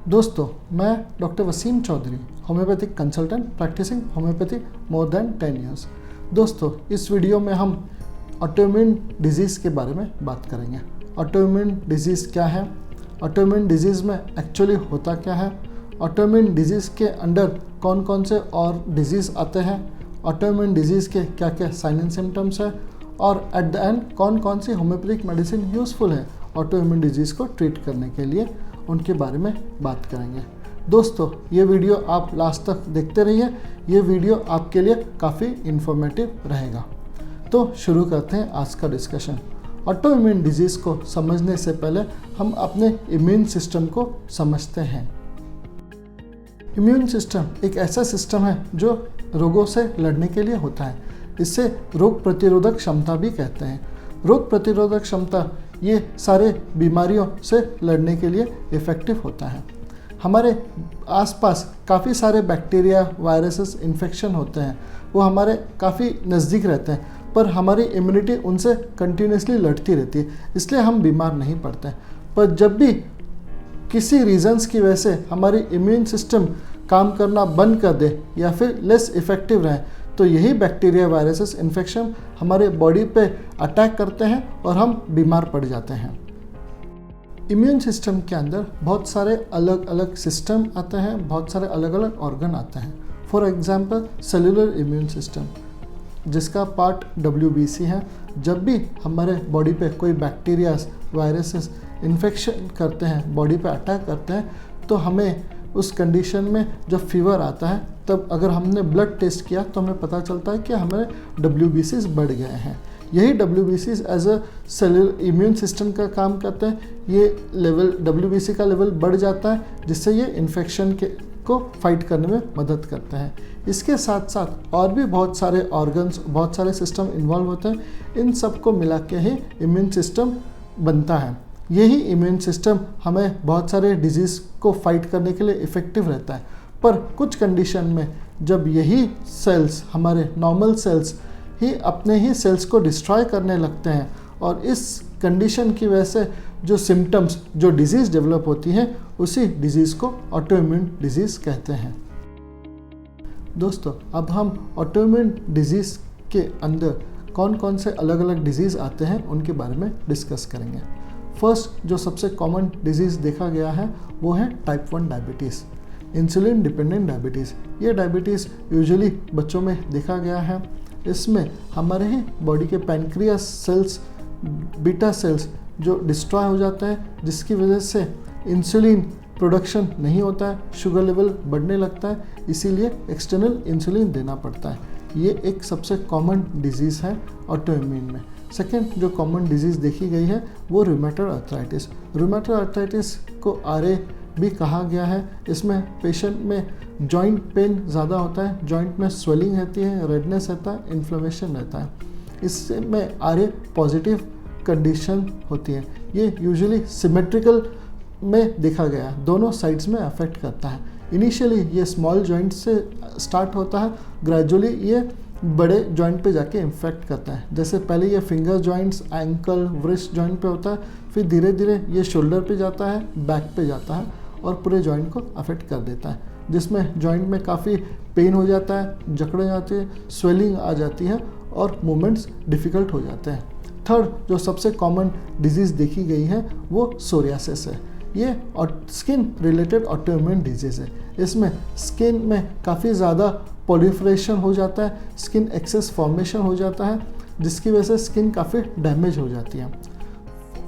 दोस्तों, मैं doctor Waseem Chaudhary, homeopathic consultant practising homeopathy more than 10 years. दोस्तों, इस वीडियो में हम ऑटोइम्यून डिजीज़ के बारे में बात करेंगे। ऑटोइम्यून डिजीज़ क्या है, ऑटोइम्यून डिजीज़ में एक्चुअली होता क्या है, ऑटोइम्यून डिजीज़ के अंडर कौन कौन से और डिजीज़ आते हैं, ऑटोइम्यून डिजीज़ के क्या क्या साइन एंड सिम्टम्स है, और एट द एंड कौन कौन सी होम्योपैथिक मेडिसिन यूज़फुल है ऑटोइम्यून डिजीज़ को ट्रीट करने के लिए, उनके बारे में बात करेंगे। दोस्तों, ये वीडियो आप लास्ट तक देखते रहिए, ये वीडियो आपके लिए काफ़ी इन्फॉर्मेटिव रहेगा। तो शुरू करते हैं आज का डिस्कशन। ऑटोइम्यून डिजीज़ को समझने से पहले हम अपने इम्यून सिस्टम को समझते हैं। इम्यून सिस्टम एक ऐसा सिस्टम है जो रोगों से लड़ने के लिए होता है। इसे रोग प्रतिरोधक क्षमता भी कहते हैं। रोग प्रतिरोधक क्षमता ये सारे बीमारियों से लड़ने के लिए इफ़ेक्टिव होता है। हमारे आसपास काफ़ी सारे बैक्टीरिया, वायरसेस, इन्फेक्शन होते हैं, वो हमारे काफ़ी नज़दीक रहते हैं, पर हमारी इम्यूनिटी उनसे कंटिन्यूसली लड़ती रहती है, इसलिए हम बीमार नहीं पड़ते। पर जब भी किसी रीजंस की वजह से हमारी इम्यून सिस्टम काम करना बंद कर दे या फिर लेस इफ़ेक्टिव रहे, तो यही बैक्टीरिया, वायरसेस, इन्फेक्शन हमारे बॉडी पे अटैक करते हैं और हम बीमार पड़ जाते हैं। इम्यून सिस्टम के अंदर बहुत सारे अलग अलग सिस्टम आते हैं, बहुत सारे अलग अलग ऑर्गन आते हैं। For example cellular immune system, जिसका पार्ट WBC है। जब भी हमारे बॉडी पे कोई बैक्टीरियाज, वायरसेस इन्फेक्शन करते हैं, बॉडी पे अटैक करते हैं, तो हमें उस कंडीशन में जब फीवर आता है, तब अगर हमने ब्लड टेस्ट किया तो हमें पता चलता है कि हमारे WBCs बढ़ गए हैं। यही WBCs as a cellular immune system का काम करते हैं। ये लेवल WBC का लेवल बढ़ जाता है, जिससे ये इन्फेक्शन को फाइट करने में मदद करते हैं। इसके साथ साथ और भी बहुत सारे ऑर्गन्स, बहुत सारे सिस्टम इन्वॉल्व होते हैं। इन सब को मिला के ही इम्यून सिस्टम बनता है। यही इम्यून सिस्टम हमें बहुत सारे डिजीज़ को फाइट करने के लिए इफ़ेक्टिव रहता है। पर कुछ कंडीशन में जब यही सेल्स, हमारे नॉर्मल सेल्स ही अपने ही सेल्स को डिस्ट्रॉय करने लगते हैं, और इस कंडीशन की वजह से जो सिम्टम्स, जो डिजीज़ डेवलप होती है, उसी डिजीज़ को ऑटोइम्यून डिजीज़ कहते हैं। दोस्तों, अब हम ऑटोइम्यून डिजीज़ के अंदर कौन कौन से अलग अलग डिजीज़ आते हैं उनके बारे में डिस्कस करेंगे। फर्स्ट, जो सबसे कॉमन डिजीज़ देखा गया है वो है type 1 diabetes, insulin dependent diabetes. ये डायबिटीज़ यूजुअली बच्चों में देखा गया है। इसमें हमारे ही बॉडी के पैनक्रियास सेल्स, बीटा सेल्स जो डिस्ट्रॉय हो जाता है, जिसकी वजह से इंसुलिन प्रोडक्शन नहीं होता है, शुगर लेवल बढ़ने लगता है, इसीलिए एक्सटर्नल इंसुलिन देना पड़ता है। ये एक सबसे कॉमन डिजीज़ है ऑटोइम्यून में। सेकेंड, जो कॉमन डिजीज़ देखी गई है वो रूमेटॉइड अर्थराइटिस। रूमेटॉइड अर्थराइटिस को RA भी कहा गया है। इसमें पेशेंट में जॉइंट पेन ज़्यादा होता है, जॉइंट में स्वेलिंग रहती है, रेडनेस रहता है, इन्फ्लेमेशन रहता है। इसमें RA पॉजिटिव कंडीशन होती है। ये यूजुअली सिमेट्रिकल में देखा गया, दोनों साइड्स में अफेक्ट करता है। इनिशियली ये स्मॉल जॉइंट से स्टार्ट होता है, ग्रेजुअली ये बड़े जॉइंट पे जाके इन्फेक्ट करता है। जैसे पहले ये finger joints, ankle, wrist joint पे होता है, फिर धीरे धीरे ये शोल्डर पे जाता है, बैक पे जाता है और पूरे जॉइंट को अफेक्ट कर देता है, जिसमें जॉइंट में काफ़ी पेन हो जाता है, जकड़े जाते हैं, स्वेलिंग आ जाती है और मूवमेंट्स डिफ़िकल्ट हो जाते हैं। थर्ड, जो सबसे कॉमन डिजीज़ देखी गई है वो सोरियासिस है। ये स्किन रिलेटेड ऑटोइम्यून डिजीज़ है। इसमें स्किन में काफ़ी ज़्यादा प्रोलिफरेशन हो जाता है, स्किन एक्सेस फॉर्मेशन हो जाता है, जिसकी वजह से स्किन काफ़ी डैमेज हो जाती है।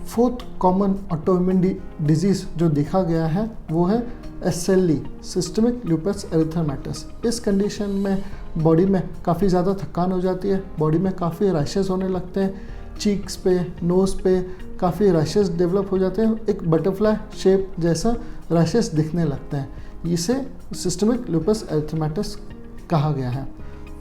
फोर्थ कॉमन ऑटोइम्यून डिजीज़ जो देखा गया है वो है SLE, सिस्टमिक लूपस एरिथेमेटस। इस कंडीशन में बॉडी में काफ़ी ज़्यादा थकान हो जाती है, बॉडी में काफ़ी रैशेस होने लगते हैं, चीक्स पे, नोज़ पे काफ़ी रैशेस डेवलप हो जाते हैं, एक बटरफ्लाई शेप जैसा रैशेस दिखने लगते हैं। इसे सिस्टमिक लूपस एरिथेमेटस कहा गया है।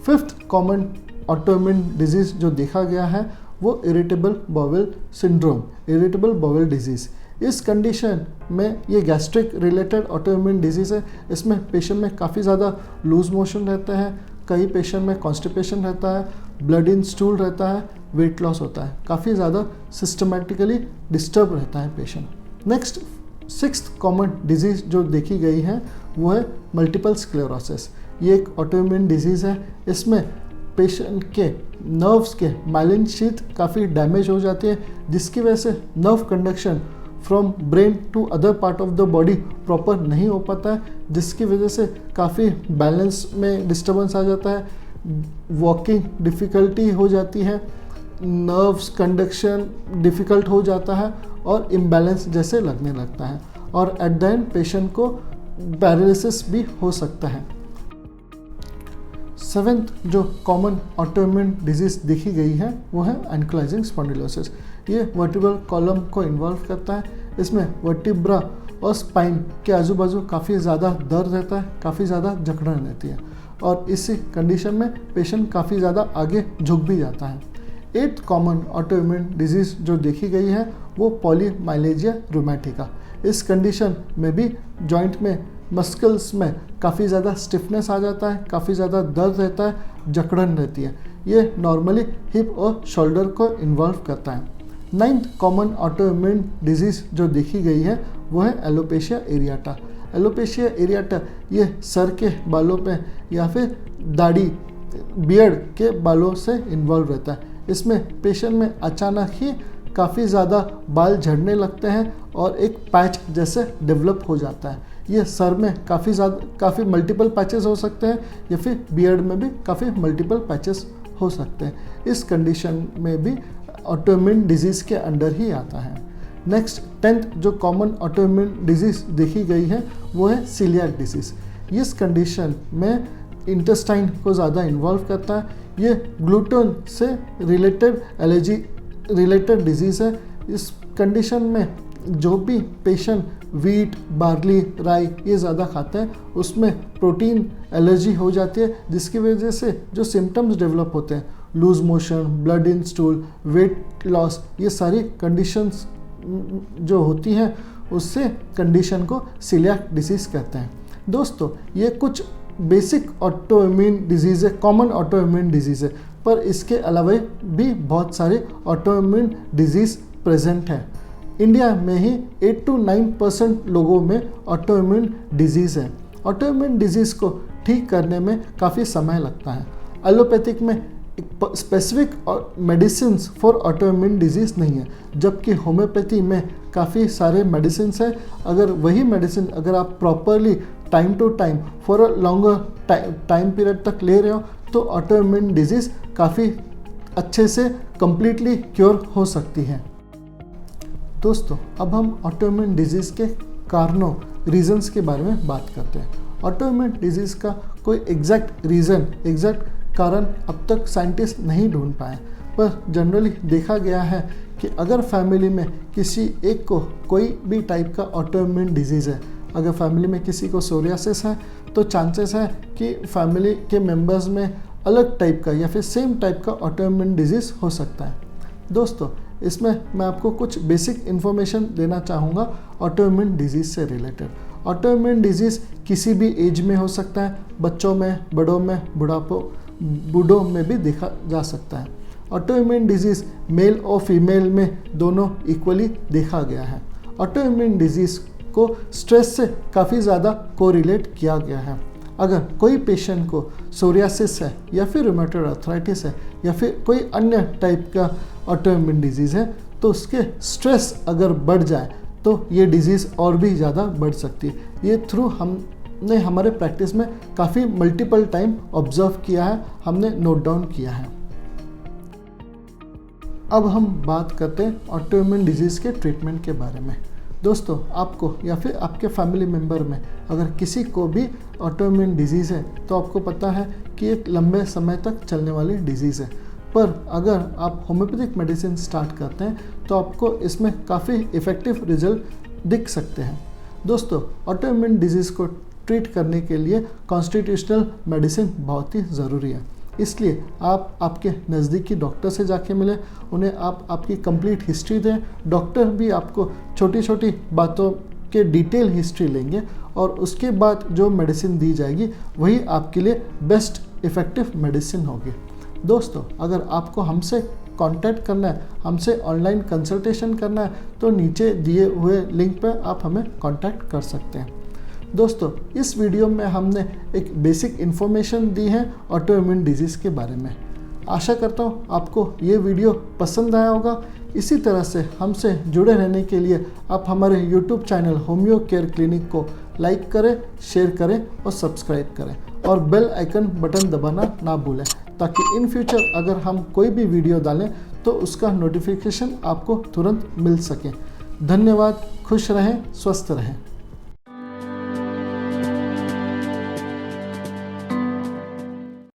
फिफ्थ कॉमन ऑटोइम्यून डिजीज़ जो देखा गया है वो irritable bowel syndrome, irritable bowel disease. इस कंडीशन में ये गैस्ट्रिक रिलेटेड ऑटोइम्यून डिजीज़ है। इसमें पेशेंट में काफ़ी ज़्यादा लूज मोशन रहते हैं, कई पेशेंट में कॉन्स्टिपेशन रहता है, ब्लड इन स्टूल रहता है, वेट लॉस होता है, काफ़ी ज़्यादा सिस्टमेटिकली डिस्टर्ब रहता है patient. Next sixth common disease जो देखी गई है वो है मल्टीपल स्क्लेरोसिस। ये एक ऑटोइम्यून डिजीज़ है। इसमें पेशेंट के नर्व्स के माइलिन शीथ काफ़ी डैमेज हो जाती है, जिसकी वजह से nerve conduction from brain to other part of the body proper नहीं हो पाता है, जिसकी वजह से काफ़ी बैलेंस में डिस्टर्बेंस आ जाता है, वॉकिंग डिफ़िकल्टी हो जाती है, नर्व्स कंडक्शन डिफ़िकल्ट हो जाता है और इम्बैलेंस जैसे लगने लगता है, और एट द एंड पेशेंट को पैरालिसिस भी हो सकता है। सेवेंथ जो कॉमन ऑटोइम्यून डिजीज़ देखी गई है वो है एंक्लाइजिंग स्पॉन्डिलोसिस। ये वर्टिब्रल कॉलम को इन्वॉल्व करता है। इसमें वर्टिब्रा और स्पाइन के आजू बाजू काफ़ी ज़्यादा दर्द रहता है, काफ़ी ज़्यादा जकड़न रहती है, और इसी कंडीशन में पेशेंट काफ़ी ज़्यादा आगे झुक भी जाता है। एट्थ कॉमन ऑटोइम्यून डिजीज़ जो देखी गई है वो पॉलीमाइलेजिया रूमेटिका। इस कंडीशन में भी जॉइंट में मस्कल्स में काफ़ी ज़्यादा स्टिफनेस आ जाता है, काफ़ी ज़्यादा दर्द रहता है, जकड़न रहती है। ये नॉर्मली हिप और शोल्डर को इन्वॉल्व करता है। नाइन्थ कॉमन ऑटोइम्यून डिजीज़ जो देखी गई है वो है एलोपेशिया एरियाटा। एलोपेशिया एरियाटा ये सर के बालों पे या फिर दाढ़ी बियर्ड के बालों से इन्वॉल्व रहता है। इसमें पेशेंट में अचानक ही काफ़ी ज़्यादा बाल झड़ने लगते हैं और एक पैच जैसे डेवलप हो जाता है। ये सर में काफ़ी मल्टीपल पैचेस हो सकते हैं या फिर बियर्ड में भी काफ़ी मल्टीपल पैचेस हो सकते हैं। इस कंडीशन में भी ऑटोइम्यून डिजीज़ के अंडर ही आता है। नेक्स्ट 10th जो कॉमन ऑटोइम्यून डिजीज़ देखी गई है वो है सीलियाक डिजीज़। इस कंडीशन में इंटेस्टाइन को ज़्यादा इन्वॉल्व करता है। ये ग्लूटेन से रिलेटेड एलर्जी रिलेटेड डिजीज़ है। इस कंडीशन में जो भी पेशेंट वीट, बार्ली, राई ये ज़्यादा खाते हैं उसमें प्रोटीन एलर्जी हो जाती है, जिसकी वजह से जो सिम्टम्स डेवलप होते हैं loose motion, blood in stool, weight loss, ये सारी कंडीशंस जो होती हैं उससे कंडीशन को सीलियाक डिजीज़ कहते हैं। दोस्तों ये कुछ बेसिक ऑटोइम्यून डिजीज़ है, कॉमन ऑटोइम्यून डिजीज़ है, पर इसके अलावा भी बहुत सारे ऑटोइम्यून डिजीज़ प्रेजेंट हैं। इंडिया में ही 8 to 9% लोगों में ऑटोइम्यून डिजीज़ है। ऑटोइम्यून डिजीज़ को ठीक करने में काफ़ी समय लगता है। एलोपैथिक में specific medicine for autoimmune disease नहीं है, जबकि होम्योपैथी में काफ़ी सारे मेडिसिन हैं। अगर वही मेडिसिन अगर आप properly time to time for a longer time period तक ले रहे हो तो ऑटोइम्यून डिजीज़ काफ़ी अच्छे से कम्प्लीटली क्योर हो सकती है। दोस्तों अब हम ऑटोइम्यून डिजीज़ के कारणों, रीजंस के बारे में बात करते हैं। ऑटोइम्यून डिजीज़ का कोई एग्जैक्ट कारण अब तक साइंटिस्ट नहीं ढूंढ पाए, पर जनरली देखा गया है कि अगर फैमिली में किसी एक को कोई भी टाइप का ऑटोइम्यून डिजीज़ है, अगर फैमिली में किसी को सोरियासिस है तो चांसेस है कि फैमिली के मेंबर्स में अलग टाइप का या फिर सेम टाइप का ऑटोइम्यून डिजीज़ हो सकता है। दोस्तों इसमें मैं आपको कुछ बेसिक इन्फॉर्मेशन देना चाहूँगा ऑटोइम्यून डिजीज़ से रिलेटेड। ऑटोइम्यून डिजीज़ किसी भी एज में हो सकता है, बच्चों में, बड़ों में, बूढ़ों में भी देखा जा सकता है। ऑटोइम्यून डिजीज़ मेल और फीमेल में दोनों इक्वली देखा गया है। ऑटोइम्यून डिजीज़ को स्ट्रेस से काफ़ी ज़्यादा कोरिलेट किया गया है। अगर कोई पेशेंट को सोरियासिस है या फिर रूमेटॉइड आर्थराइटिस है या फिर कोई अन्य टाइप का ऑटोइम्यून डिजीज़ है तो उसके स्ट्रेस अगर बढ़ जाए तो ये डिज़ीज़ और भी ज़्यादा बढ़ सकती है। ये थ्रू हमने हमारे प्रैक्टिस में काफ़ी मल्टीपल टाइम ऑब्जर्व किया है, हमने नोट डाउन किया है। अब हम बात करते हैं ऑटोइम्यून डिजीज़ के ट्रीटमेंट के बारे में। दोस्तों आपको या फिर आपके फैमिली मेम्बर में अगर किसी को भी ऑटोइम्यून डिजीज़ है तो आपको पता है कि एक लंबे समय तक चलने वाली डिजीज़ है, पर अगर आप होम्योपैथिक मेडिसिन स्टार्ट करते हैं तो आपको इसमें काफ़ी इफ़ेक्टिव रिजल्ट दिख सकते हैं। दोस्तों ऑटोइम्यून डिजीज़ को ट्रीट करने के लिए कॉन्स्टिट्यूशनल मेडिसिन बहुत ही ज़रूरी है, इसलिए आप आपके नज़दीकी डॉक्टर से जाके मिलें, उन्हें आप आपकी कंप्लीट हिस्ट्री दें। डॉक्टर भी आपको छोटी छोटी बातों के डिटेल हिस्ट्री लेंगे और उसके बाद जो मेडिसिन दी जाएगी वही आपके लिए बेस्ट इफ़ेक्टिव मेडिसिन होगी। दोस्तों अगर आपको हमसे कांटेक्ट करना है, हमसे ऑनलाइन कंसल्टेशन करना है, तो नीचे दिए हुए लिंक पर आप हमें कांटेक्ट कर सकते हैं। दोस्तों, इस वीडियो में हमने एक बेसिक इन्फॉर्मेशन दी है ऑटोइम्यून डिजीज़ के बारे में। आशा करता हूँ आपको ये वीडियो पसंद आया होगा। इसी तरह से हमसे जुड़े रहने के लिए आप हमारे YouTube channel homeo care clinic को लाइक करें, शेयर करें और सब्सक्राइब करें, और बेल आइकन बटन दबाना ना भूलें, ताकि इन फ्यूचर अगर हम कोई भी वीडियो डालें तो उसका नोटिफिकेशन आपको तुरंत मिल सके। धन्यवाद। खुश रहें, स्वस्थ रहें।